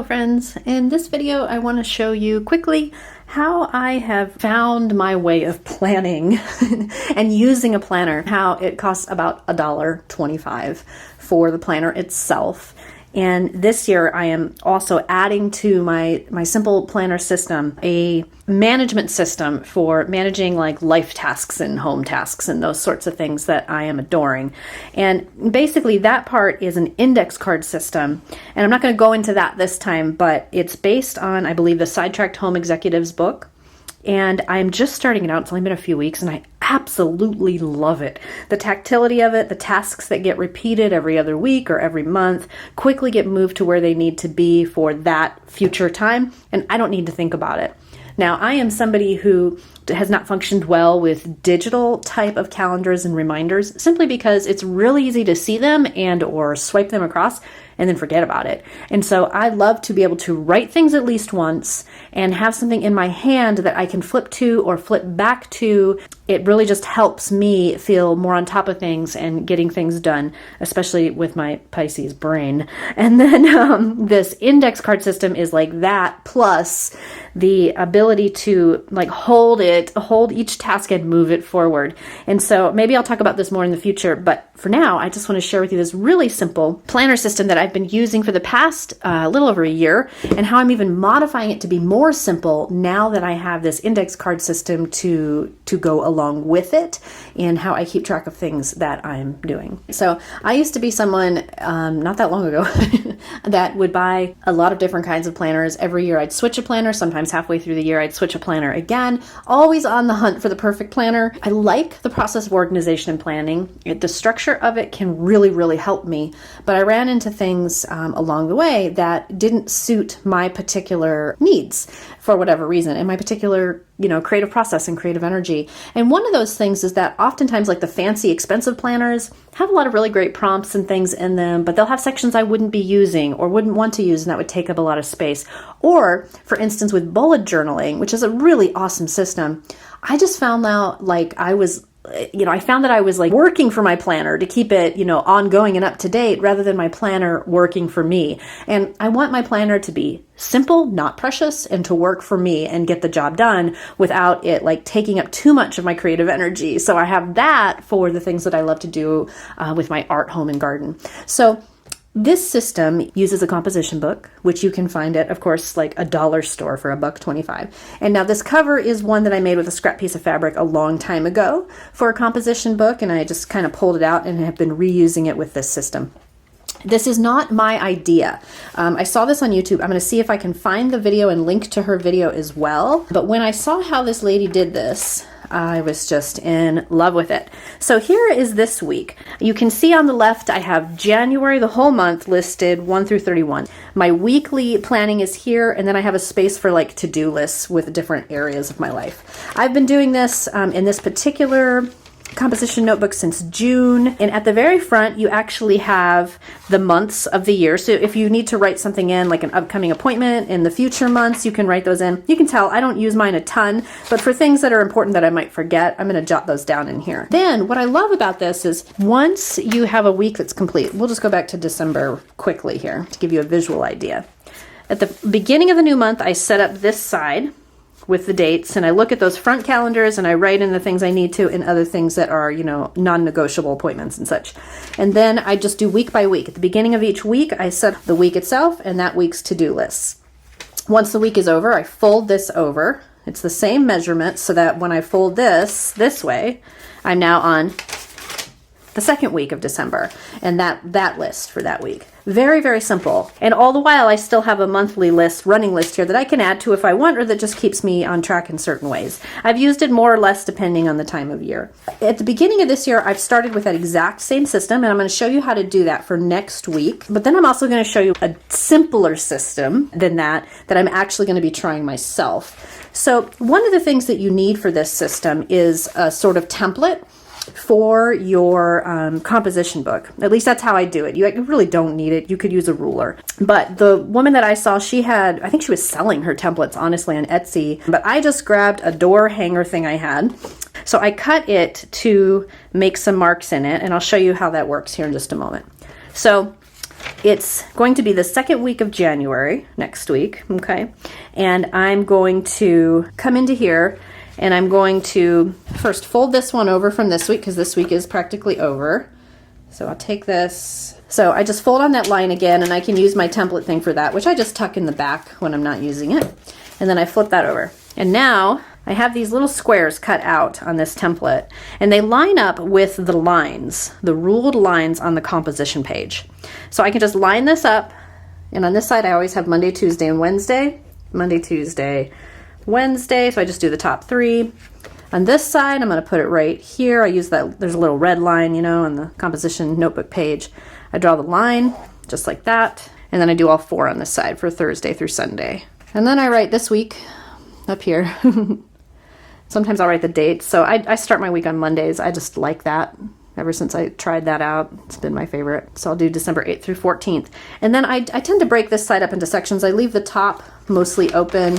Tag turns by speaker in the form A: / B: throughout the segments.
A: Hello friends, in this video I want to show you quickly how I have found my way of planning and using a planner, how it costs about $1.25 for the planner itself. And this year I am also adding to my simple planner system a management system for managing like life tasks and home tasks and those sorts of things that I am adoring. And basically that part is an index card system. And I'm not going to go into that this time, but it's based on, I believe, the Sidetracked Home Executives book. And I'm just starting it out. It's only been a few weeks and I absolutely love it. The tactility of it, the tasks that get repeated every other week or every month quickly get moved to where they need to be for that future time. And I don't need to think about it. Now, I am somebody who has not functioned well with digital type of calendars and reminders simply because it's really easy to see them and or swipe them across and then forget about it. And so I love to be able to write things at least once and have something in my hand that I can flip to or flip back to. It really just helps me feel more on top of things and getting things done, especially with my Pisces brain. And then this index card system is like that, plus the ability to like hold each task and move it forward. And so maybe I'll talk about this more in the future, but for now, I just want to share with you this really simple planner system that I've been using for the past little over a year, and how I'm even modifying it to be more simple now that I have this index card system to go along with it, and how I keep track of things that I'm doing. So I used to be someone not that long ago that would buy a lot of different kinds of planners. Every year I'd switch a planner, sometimes halfway through the year I'd switch a planner again, always on the hunt for the perfect planner. I like the process of organization and planning. The structure of it can really help me, but I ran into things along the way that didn't suit my particular needs for whatever reason, and my particular creative process and creative energy. And one of those things is that oftentimes like the fancy expensive planners have a lot of really great prompts and things in them, but they'll have sections I wouldn't be using or wouldn't want to use, and that would take up a lot of space. Or for instance with bullet journaling, which is a really awesome system, I just found out like I found that I was like working for my planner to keep it, ongoing and up to date rather than my planner working for me. And I want my planner to be simple, not precious, and to work for me and get the job done without it like taking up too much of my creative energy. So I have that for the things that I love to do with my art, home, and garden. So this system uses a composition book, which you can find at, of course, like a dollar store for $1.25. And now this cover is one that I made with a scrap piece of fabric a long time ago for a composition book, and I just kind of pulled it out and have been reusing it with this system. This is not my idea. I saw this on YouTube. I'm going to see if I can find the video and link to her video as well. But when I saw how this lady did this, I was just in love with it. So here is this week. You can see on the left, I have January, the whole month listed 1 through 31. My weekly planning is here, and then I have a space for like to-do lists with different areas of my life. I've been doing this in this particular composition notebook since June, and at the very front you actually have the months of the year. So if you need to write something in like an upcoming appointment in the future months, you can write those in. You can tell I don't use mine a ton, but for things that are important that I might forget, I'm going to jot those down in here. Then what I love about this is once you have a week that's complete, we'll just go back to December quickly here to give you a visual idea. At the beginning of the new month, I set up this side with the dates, and I look at those front calendars and I write in the things I need to and other things that are, non-negotiable appointments and such. And then I just do week by week. At the beginning of each week, I set the week itself and that week's to-do lists. Once the week is over, I fold this over. It's the same measurement so that when I fold this way, I'm now on the second week of December and that list for that week. Very simple. And all the while I still have a monthly running list here that I can add to if I want, or that just keeps me on track in certain ways. I've used it more or less depending on the time of year. At the beginning of this year, I've started with that exact same system, and I'm going to show you how to do that for next week. But then I'm also going to show you a simpler system than that I'm actually going to be trying myself. So one of the things that you need for this system is a sort of template for your composition book. At least that's how I do it. You really don't need it. You could use a ruler. But the woman that I saw, I think she was selling her templates, honestly, on Etsy. But I just grabbed a door hanger thing I had. So I cut it to make some marks in it, and I'll show you how that works here in just a moment. So It's going to be the second week of January, next week, okay? And I'm going to come into here and I'm going to first fold this one over from this week because this week is practically over. So I'll take this. So I just fold on that line again, and I can use my template thing for that, which I just tuck in the back when I'm not using it. And then I flip that over. And now I have these little squares cut out on this template, and they line up with the lines, the ruled lines on the composition page. So I can just line this up, and on this side I always have Monday, Tuesday, and Wednesday. Monday, Tuesday, Wednesday, so I just do the top 3. On this side, I'm going to put it right here. I use that, there's a little red line, you know, on the composition notebook page. I draw the line just like that, and then I do all 4 on this side for Thursday through Sunday. And then I write this week up here. Sometimes I'll write the dates. So I start my week on Mondays. I just like that. Ever since I tried that out, it's been my favorite. So I'll do December 8th through 14th. And then I tend to break this side up into sections. I leave the top mostly open.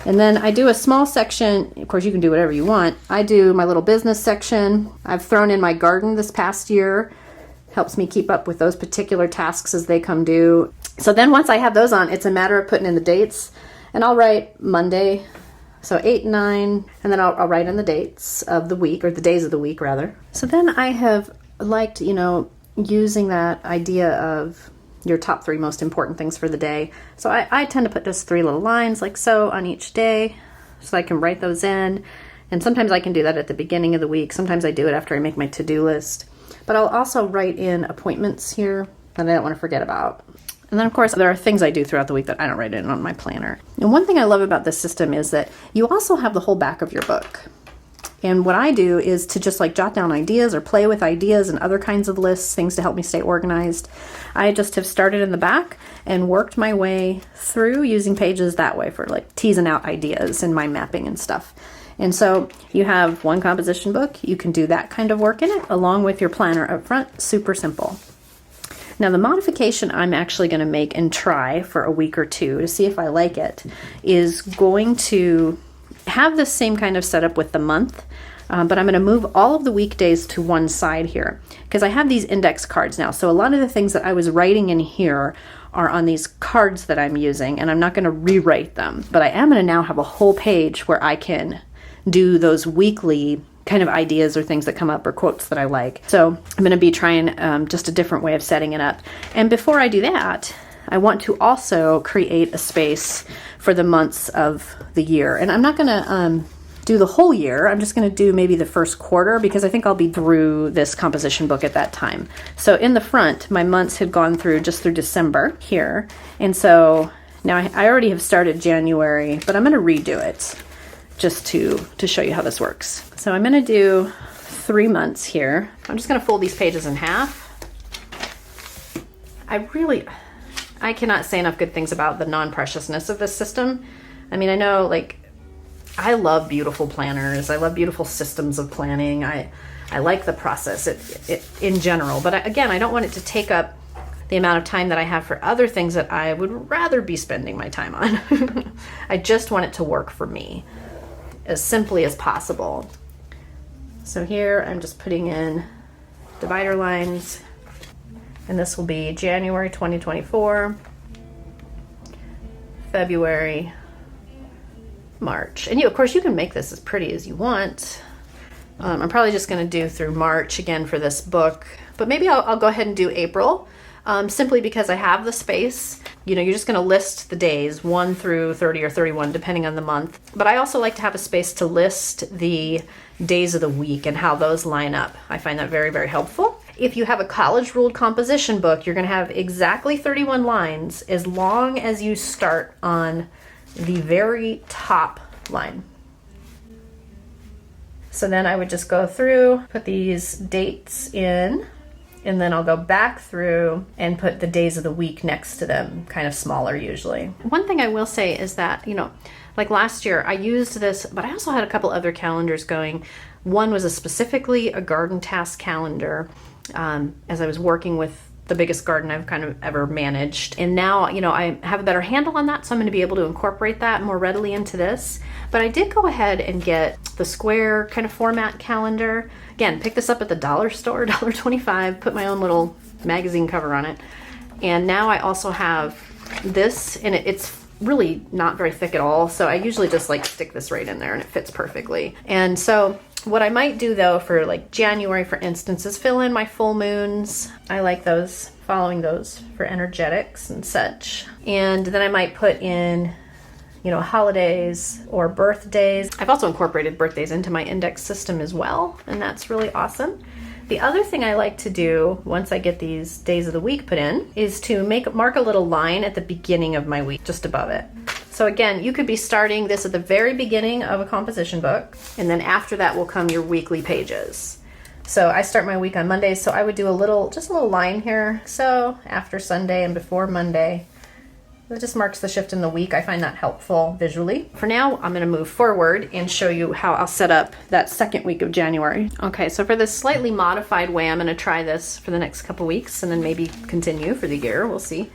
A: And then I do a small section. Of course, you can do whatever you want. I do my little business section. I've thrown in my garden this past year. Helps me keep up with those particular tasks as they come due. So then once I have those on, it's a matter of putting in the dates. And I'll write Monday, so 8, 9, and then I'll write in the dates of the week, or the days of the week rather. So then I have liked, you know, using that idea of your top 3 most important things for the day. So I tend to put just 3 little lines like so on each day, so I can write those in. And sometimes I can do that at the beginning of the week. Sometimes I do it after I make my to-do list. But I'll also write in appointments here that I don't want to forget about. And then, of course, there are things I do throughout the week that I don't write in on my planner. And one thing I love about this system is that you also have the whole back of your book. And what I do is to just like jot down ideas or play with ideas and other kinds of lists, things to help me stay organized. I just have started in the back and worked my way through using pages that way for like teasing out ideas and mind mapping and stuff. And so you have one composition book. You can do that kind of work in it along with your planner up front. Super simple. Now the modification I'm actually going to make and try for a week or 2 to see if I like it is going to have the same kind of setup with the month, but I'm going to move all of the weekdays to one side here because I have these index cards now. So a lot of the things that I was writing in here are on these cards that I'm using, and I'm not going to rewrite them, but I am going to now have a whole page where I can do those weekly kind of ideas or things that come up or quotes that I like. So I'm going to be trying just a different way of setting it up. And before I do that, I want to also create a space for the months of the year. And I'm not going to do the whole year. I'm just going to do maybe the first quarter because I think I'll be through this composition book at that time. So in the front, my months had gone through just through December here. And so now I already have started January, but I'm going to redo it just to show you how this works. So I'm going to do 3 months here. I'm just going to fold these pages in half. I cannot say enough good things about the non-preciousness of this system. I mean, I know, like, I love beautiful planners. I love beautiful systems of planning. I like the process in general. But again, I don't want it to take up the amount of time that I have for other things that I would rather be spending my time on. I just want it to work for me as simply as possible. So here I'm just putting in divider lines, and this will be January 2024, February, March. And of course you can make this as pretty as you want. I'm probably just going to do through March again for this book, but maybe I'll go ahead and do April, simply because I have the space. You know, you're just going to list the days 1 through 30 or 31 depending on the month. But I also like to have a space to list the days of the week and how those line up. I find that very, very helpful. If you have a college ruled composition book, you're going to have exactly 31 lines as long as you start on the very top line. So then I would just go through, put these dates in, and then I'll go back through and put the days of the week next to them, kind of smaller usually. One thing I will say is that, you know, like last year I used this, but I also had a couple other calendars going. One was specifically a garden task calendar, as I was working with the biggest garden I've kind of ever managed. And now, you know, I have a better handle on that, so I'm going to be able to incorporate that more readily into this. But I did go ahead and get the square kind of format calendar. Again, pick this up at the dollar store, $1.25, put my own little magazine cover on it. And now I also have this, and it's really not very thick at all. So I usually just like stick this right in there and it fits perfectly. And so what I might do though for like January, for instance, is fill in my full moons. I like those, following those for energetics and such. And then I might put in, you know, holidays or birthdays. I've also incorporated birthdays into my index system as well, and that's really awesome. The other thing I like to do once I get these days of the week put in is to mark a little line at the beginning of my week, just above it. So again, you could be starting this at the very beginning of a composition book, and then after that will come your weekly pages. So I start my week on Mondays, so I would do just a little line here. So after Sunday and before Monday, it just marks the shift in the week. I find that helpful visually. For now, I'm gonna move forward and show you how I'll set up that second week of January. Okay, so for this slightly modified way, I'm gonna try this for the next couple weeks and then maybe continue for the year, we'll see.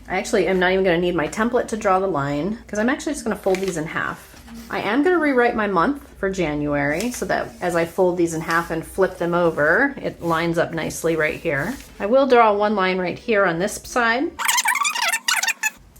A: I actually am not even gonna need my template to draw the line because I'm actually just gonna fold these in half. I am gonna rewrite my month for January so that as I fold these in half and flip them over, it lines up nicely right here. I will draw one line right here on this side.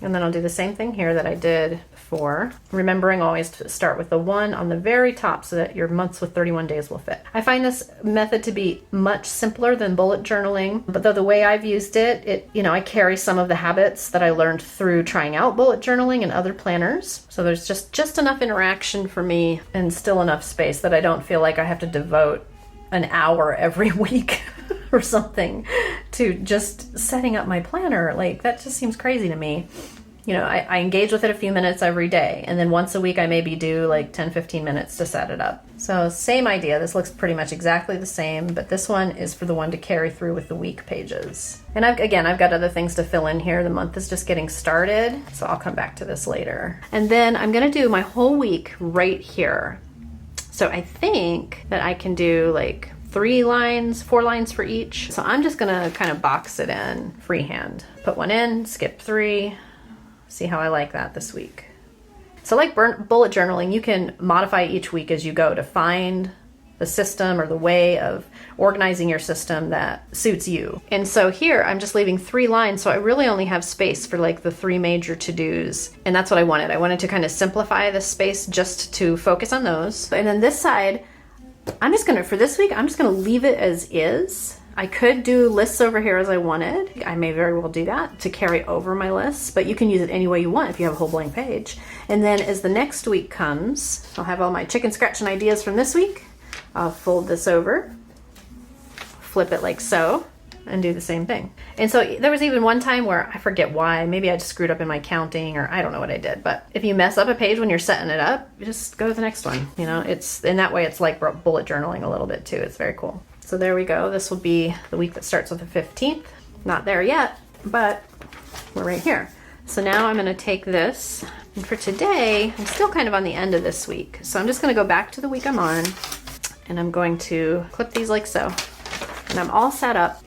A: And then I'll do the same thing here that I did before, remembering always to start with the 1 on the very top so that your months with 31 days will fit. I find this method to be much simpler than bullet journaling, but though the way I've used it, you know, I carry some of the habits that I learned through trying out bullet journaling and other planners. So there's just enough interaction for me and still enough space that I don't feel like I have to devote an hour every week or something to just setting up my planner. Like, that just seems crazy to me. You know, I engage with it a few minutes every day, and then once a week I maybe do like 10-15 minutes to set it up. So same idea. This looks pretty much exactly the same, but this one is for the one to carry through with the week pages. And I've got other things to fill in here. The month is just getting started, so I'll come back to this later. And then I'm gonna do my whole week right here. So I think that I can do like 4 lines for each. So I'm just gonna kind of box it in freehand. Put one in, skip 3, see how I like that this week. So like bullet journaling, you can modify each week as you go to find the system or the way of organizing your system that suits you. And so here I'm just leaving 3 lines, so I really only have space for like the 3 major to-dos. And that's what I wanted. I wanted to kind of simplify the space just to focus on those. And then this side, for this week, I'm just gonna leave it as is. I could do lists over here as I wanted. I may very well do that to carry over my lists, but you can use it any way you want if you have a whole blank page. And then as the next week comes, I'll have all my chicken scratching ideas from this week. I'll fold this over, flip it like so, and do the same thing. And so there was even one time where I forget why, maybe I just screwed up in my counting, or I don't know what I did, but if you mess up a page when you're setting it up, you just go to the next one. You know, it's in that way, it's like bullet journaling a little bit too. It's very cool. So there we go. This will be the week that starts with the 15th. Not there yet, but we're right here. So now I'm gonna take this, and for today, I'm still kind of on the end of this week. So I'm just gonna go back to the week I'm on, and I'm going to clip these like so. And I'm all set up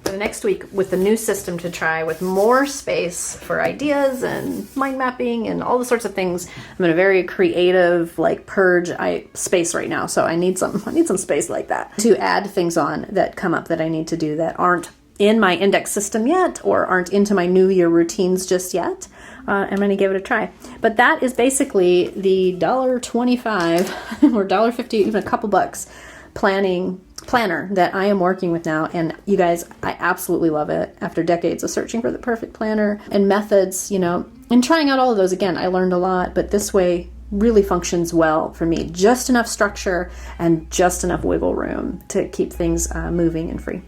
A: for the next week with the new system to try, with more space for ideas and mind mapping and all the sorts of things. I'm in a very creative, like, purge space right now, so I need some space like that to add things on that come up that I need to do that aren't in my index system yet or aren't into my new year routines just yet. I'm going to give it a try. But that is basically the $1.25 or $1.50, even a couple bucks planner that I am working with now. And you guys, I absolutely love it. After decades of searching for the perfect planner and methods, you know, and trying out all of those again, I learned a lot, but this way really functions well for me. Just enough structure and just enough wiggle room to keep things moving and free.